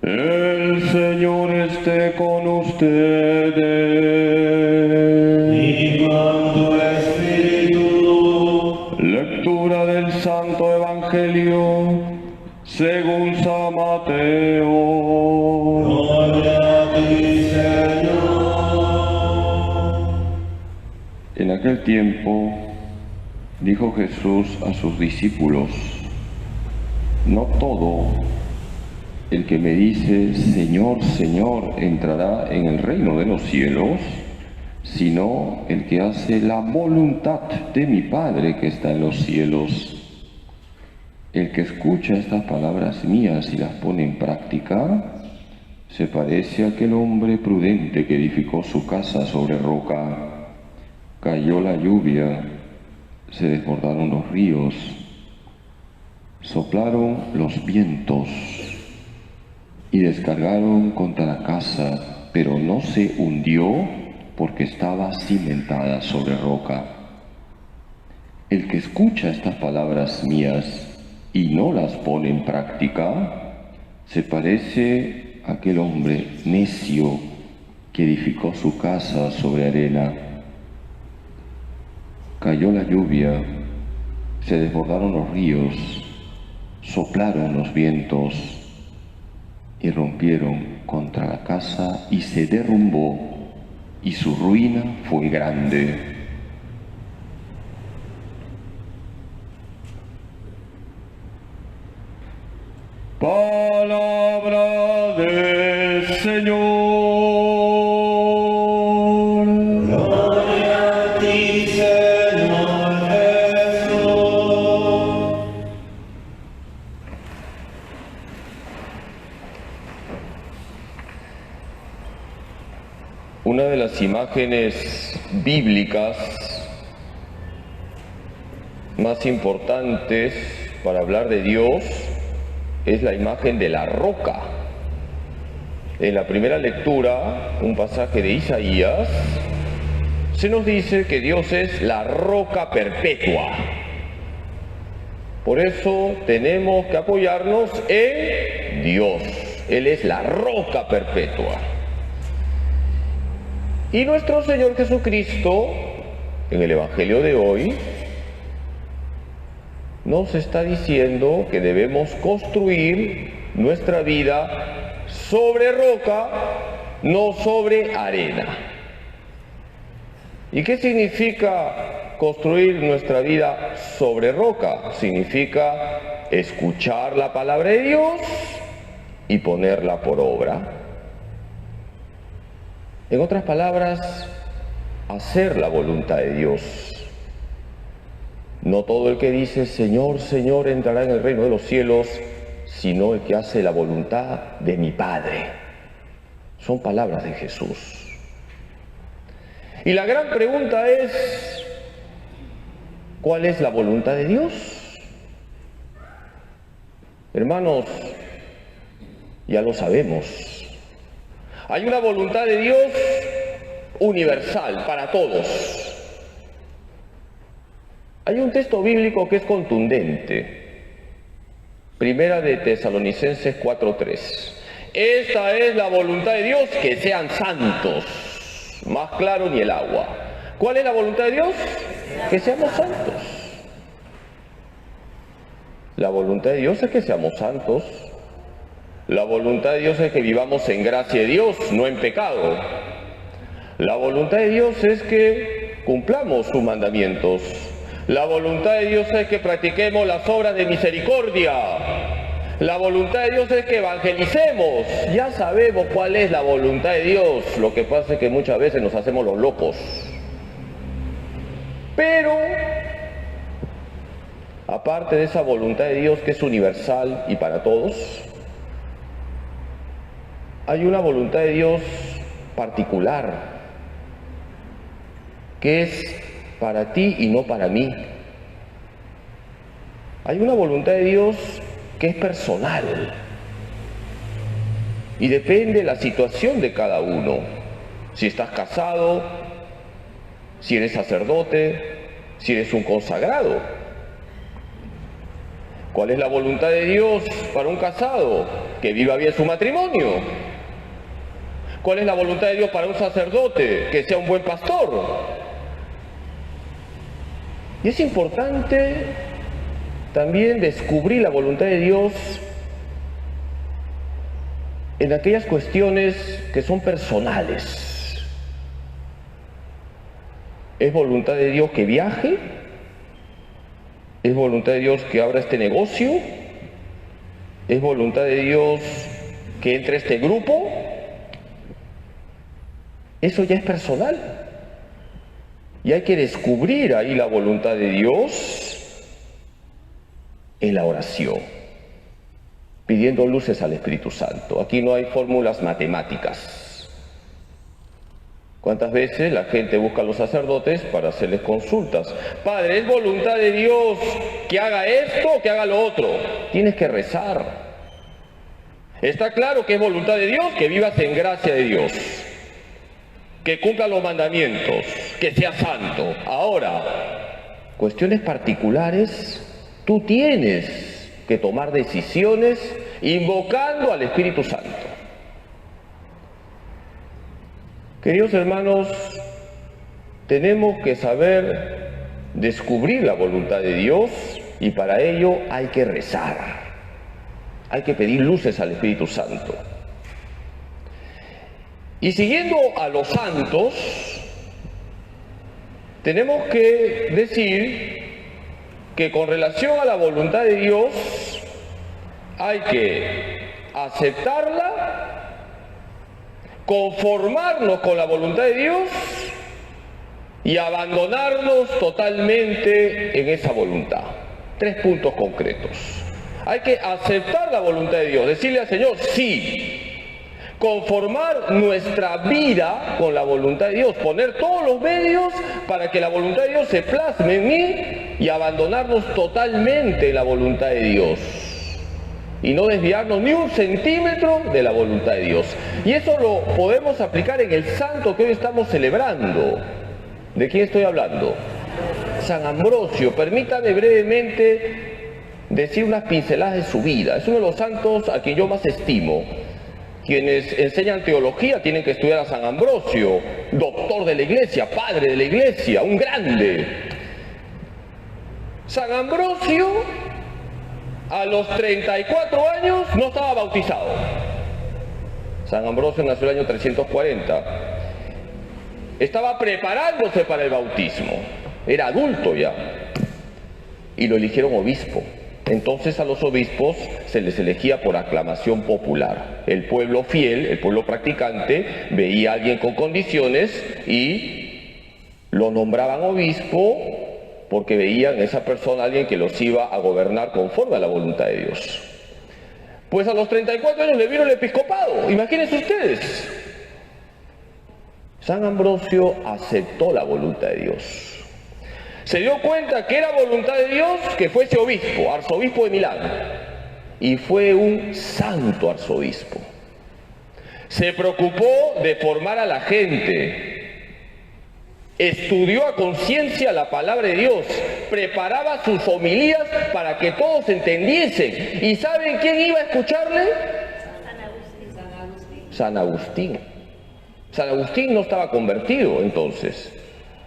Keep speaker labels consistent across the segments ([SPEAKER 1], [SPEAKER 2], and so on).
[SPEAKER 1] El Señor esté con ustedes.
[SPEAKER 2] Y con tu espíritu.
[SPEAKER 1] Lectura del Santo Evangelio según San Mateo.
[SPEAKER 2] Gloria a ti, Señor.
[SPEAKER 1] En aquel tiempo dijo Jesús a sus discípulos: no todo el que me dice Señor, Señor entrará en el reino de los cielos, sino el que hace la voluntad de mi Padre que está en los cielos. El que escucha estas palabras mías y las pone en práctica, se parece a aquel hombre prudente que edificó su casa sobre roca. Cayó la lluvia, se desbordaron los ríos, soplaron los vientos y descargaron contra la casa, pero no se hundió porque estaba cimentada sobre roca. El que escucha estas palabras mías y no las pone en práctica, se parece a aquel hombre necio que edificó su casa sobre arena. Cayó la lluvia, se desbordaron los ríos, soplaron los vientos y rompieron contra la casa y se derrumbó, y su ruina fue grande. Palabra del Señor.
[SPEAKER 2] Gloria a ti, Señor Jesús.
[SPEAKER 1] Una de las imágenes bíblicas más importantes para hablar de Dios es la imagen de la roca. En la primera lectura, un pasaje de Isaías, se nos dice que Dios es la roca perpetua. Por eso tenemos que apoyarnos en Dios. Él es la roca perpetua. Y nuestro Señor Jesucristo, en el Evangelio de hoy, nos está diciendo que debemos construir nuestra vida sobre roca, no sobre arena. ¿Y qué significa construir nuestra vida sobre roca? Significa escuchar la palabra de Dios y ponerla por obra. En otras palabras, hacer la voluntad de Dios. No todo el que dice Señor, Señor entrará en el reino de los cielos, sino el que hace la voluntad de mi Padre. Son palabras de Jesús. Y la gran pregunta es, ¿cuál es la voluntad de Dios? Hermanos, ya lo sabemos. Hay una voluntad de Dios universal para todos. Hay un texto bíblico que es contundente. Primera de Tesalonicenses 4:3. Esta es la voluntad de Dios, que sean santos. Más claro ni el agua. ¿Cuál es la voluntad de Dios? Que seamos santos. La voluntad de Dios es que seamos santos. La voluntad de Dios es que vivamos en gracia de Dios, no en pecado. La voluntad de Dios es que cumplamos sus mandamientos. La voluntad de Dios es que practiquemos las obras de misericordia. La voluntad de Dios es que evangelicemos. Ya sabemos cuál es la voluntad de Dios. Lo que pasa es que muchas veces nos hacemos los locos. Pero, aparte de esa voluntad de Dios que es universal y para todos, hay una voluntad de Dios particular, que es para ti y no para mí. Hay una voluntad de Dios que es personal y depende de la situación de cada uno. Si estás casado, si eres sacerdote, si eres un consagrado. ¿Cuál es la voluntad de Dios para un casado? Que viva bien su matrimonio. ¿Cuál es la voluntad de Dios para un sacerdote? Que sea un buen pastor. Y es importante también descubrir la voluntad de Dios en aquellas cuestiones que son personales. ¿Es voluntad de Dios que viaje? ¿Es voluntad de Dios que abra este negocio? ¿Es voluntad de Dios que entre a este grupo? Eso ya es personal. Y hay que descubrir ahí la voluntad de Dios en la oración, pidiendo luces al Espíritu Santo. Aquí no hay fórmulas matemáticas. ¿Cuántas veces la gente busca a los sacerdotes para hacerles consultas? Padre, ¿es voluntad de Dios que haga esto o que haga lo otro? Tienes que rezar. Está claro que es voluntad de Dios que vivas en gracia de Dios, que cumpla los mandamientos, que sea santo. Ahora, cuestiones particulares, tú tienes que tomar decisiones invocando al Espíritu Santo. Queridos hermanos, tenemos que saber descubrir la voluntad de Dios y para ello hay que rezar, hay que pedir luces al Espíritu Santo. Y siguiendo a los santos, tenemos que decir que con relación a la voluntad de Dios hay que aceptarla, conformarnos con la voluntad de Dios y abandonarnos totalmente en esa voluntad. 3 puntos concretos. Hay que aceptar la voluntad de Dios, decirle al Señor sí. Conformar nuestra vida con la voluntad de Dios, poner todos los medios para que la voluntad de Dios se plasme en mí y abandonarnos totalmente en la voluntad de Dios y no desviarnos ni un centímetro de la voluntad de Dios. Y eso lo podemos aplicar en el santo que hoy estamos celebrando. ¿De quién estoy hablando? San Ambrosio. Permítame brevemente decir unas pinceladas de su vida. Es uno de los santos a quien yo más estimo. Quienes enseñan teología tienen que estudiar a San Ambrosio, doctor de la Iglesia, padre de la Iglesia, un grande. San Ambrosio, a los 34 años, no estaba bautizado. San Ambrosio nació en el año 340. Estaba preparándose para el bautismo. Era adulto ya. Y lo eligieron obispo. Entonces a los obispos se les elegía por aclamación popular. El pueblo fiel, el pueblo practicante, veía a alguien con condiciones y lo nombraban obispo porque veían en esa persona a alguien que los iba a gobernar conforme a la voluntad de Dios. Pues a los 34 años le vieron el episcopado, imagínense ustedes. San Ambrosio aceptó la voluntad de Dios. Se dio cuenta que era voluntad de Dios que fuese obispo, arzobispo de Milán, y fue un santo arzobispo. Se preocupó de formar a la gente, estudió a conciencia la palabra de Dios, preparaba sus homilías para que todos entendiesen. ¿Y saben quién iba a escucharle? San Agustín. San Agustín no estaba convertido entonces.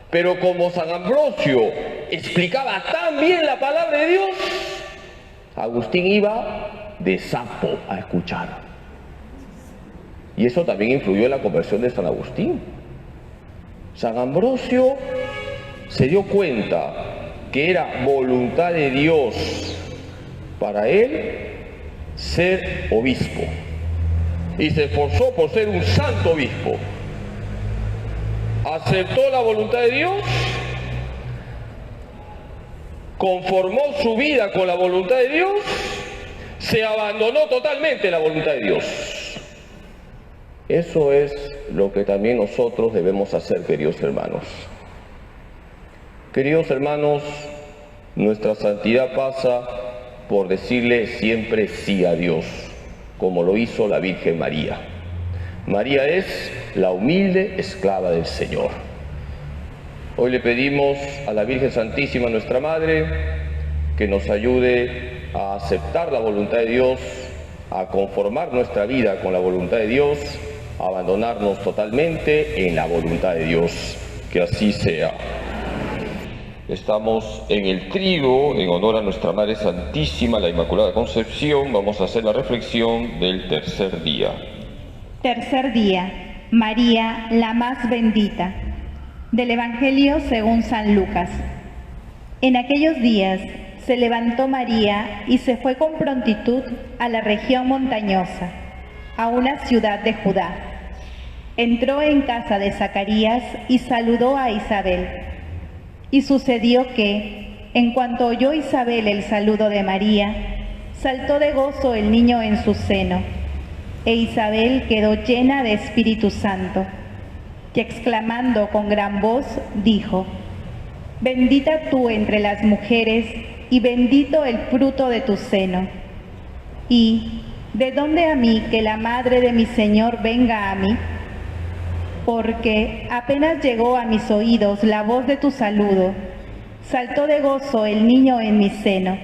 [SPEAKER 1] Pero como San Ambrosio explicaba tan bien la palabra de Dios, Agustín iba de sapo a escuchar. Y eso también influyó en la conversión de San Agustín. San Ambrosio se dio cuenta que era voluntad de Dios para él ser obispo. Y se esforzó por ser un santo obispo. Aceptó la voluntad de Dios, conformó su vida con la voluntad de Dios, se abandonó totalmente la voluntad de Dios. Eso es lo que también nosotros debemos hacer, queridos hermanos. Queridos hermanos, nuestra santidad pasa por decirle siempre sí a Dios, como lo hizo la Virgen María. María es la humilde esclava del Señor. Hoy le pedimos a la Virgen Santísima, nuestra Madre, que nos ayude a aceptar la voluntad de Dios a conformar nuestra vida con la voluntad de Dios, a abandonarnos totalmente en la voluntad de Dios. Que así sea. Estamos en el trío en honor a nuestra Madre Santísima, la Inmaculada Concepción. Vamos a hacer la reflexión del tercer día.
[SPEAKER 3] Tercer día, María, la más bendita. Del Evangelio según San Lucas. En aquellos días se levantó María y se fue con prontitud a la región montañosa, a una ciudad de Judá. Entró en casa de Zacarías y saludó a Isabel. Y sucedió que, en cuanto oyó Isabel el saludo de María, saltó de gozo el niño en su seno, e Isabel quedó llena de Espíritu Santo, y exclamando con gran voz, dijo: Bendita tú entre las mujeres, y bendito el fruto de tu seno. Y, ¿de dónde a mí que la madre de mi Señor venga a mí? Porque apenas llegó a mis oídos la voz de tu saludo, saltó de gozo el niño en mi seno.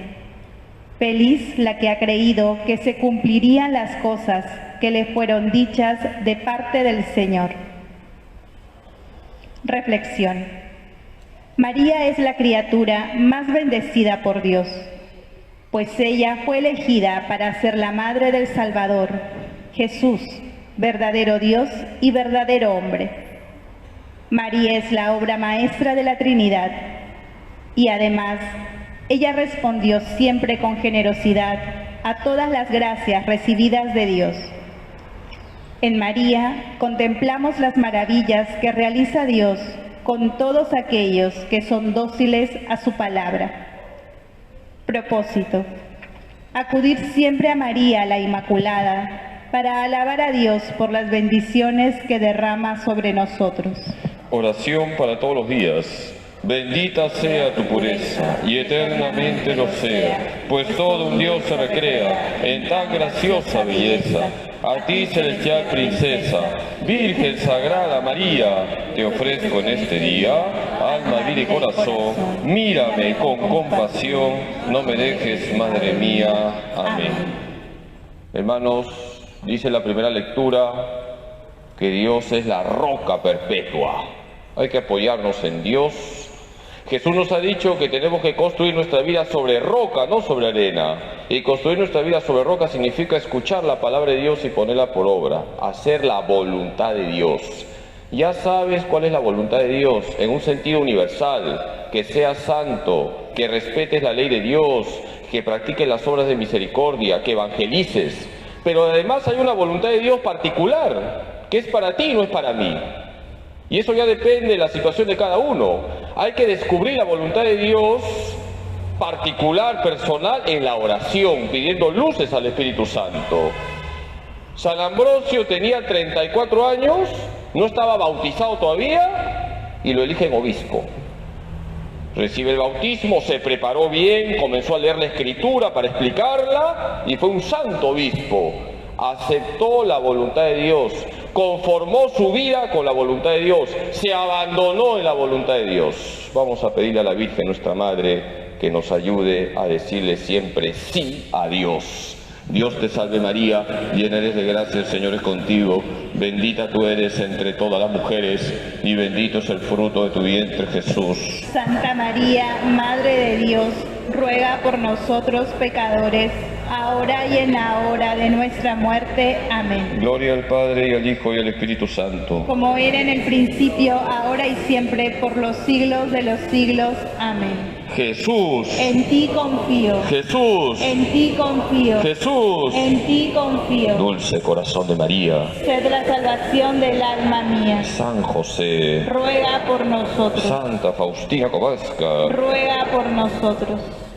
[SPEAKER 3] Feliz la que ha creído que se cumplirían las cosas que le fueron dichas de parte del Señor. Reflexión. María es la criatura más bendecida por Dios, pues ella fue elegida para ser la madre del Salvador, Jesús, verdadero Dios y verdadero hombre. María es la obra maestra de la Trinidad y además ella respondió siempre con generosidad a todas las gracias recibidas de Dios. En María contemplamos las maravillas que realiza Dios con todos aquellos que son dóciles a su palabra. Propósito: acudir siempre a María la Inmaculada para alabar a Dios por las bendiciones que derrama sobre nosotros.
[SPEAKER 1] Oración para todos los días. Bendita sea tu pureza, y eternamente lo sea, pues todo un Dios se recrea en tan graciosa belleza. A ti, celestial princesa, Virgen Sagrada María, te ofrezco en este día, alma, vida y corazón, mírame con compasión, no me dejes, Madre mía. Amén. Hermanos, dice la primera lectura que Dios es la roca perpetua. Hay que apoyarnos en Dios. Jesús nos ha dicho que tenemos que construir nuestra vida sobre roca, no sobre arena. Y construir nuestra vida sobre roca significa escuchar la palabra de Dios y ponerla por obra, hacer la voluntad de Dios. Ya sabes cuál es la voluntad de Dios en un sentido universal: que seas santo, que respetes la ley de Dios, que practiques las obras de misericordia, que evangelices. Pero además hay una voluntad de Dios particular, que es para ti y no es para mí. Y eso ya depende de la situación de cada uno. Hay que descubrir la voluntad de Dios particular, personal, en la oración, pidiendo luces al Espíritu Santo. San Ambrosio tenía 34 años, no estaba bautizado todavía, y lo eligen obispo. Recibe el bautismo, se preparó bien, comenzó a leer la Escritura para explicarla, y fue un santo obispo. Aceptó la voluntad de Dios, conformó su vida con la voluntad de Dios, se abandonó en la voluntad de Dios. Vamos a pedirle a la Virgen, nuestra Madre, que nos ayude a decirle siempre sí a Dios. Dios te salve María, llena eres de gracia, el Señor es contigo, bendita tú eres entre todas las mujeres, y bendito es el fruto de tu vientre, Jesús.
[SPEAKER 3] Santa María, Madre de Dios, ruega por nosotros pecadores, ahora y en la hora de nuestra muerte. Amén.
[SPEAKER 1] Gloria al Padre, y al Hijo, y al Espíritu Santo.
[SPEAKER 3] Como era en el principio, ahora y siempre, por los siglos de los siglos. Amén.
[SPEAKER 1] Jesús,
[SPEAKER 3] En ti confío.
[SPEAKER 1] Jesús,
[SPEAKER 3] En ti confío.
[SPEAKER 1] Jesús.
[SPEAKER 3] En ti confío.
[SPEAKER 1] Dulce corazón de María,
[SPEAKER 3] Sed la salvación del alma mía.
[SPEAKER 1] San José,
[SPEAKER 3] Ruega por nosotros.
[SPEAKER 1] Santa Faustina Kowalska,
[SPEAKER 3] Ruega por nosotros.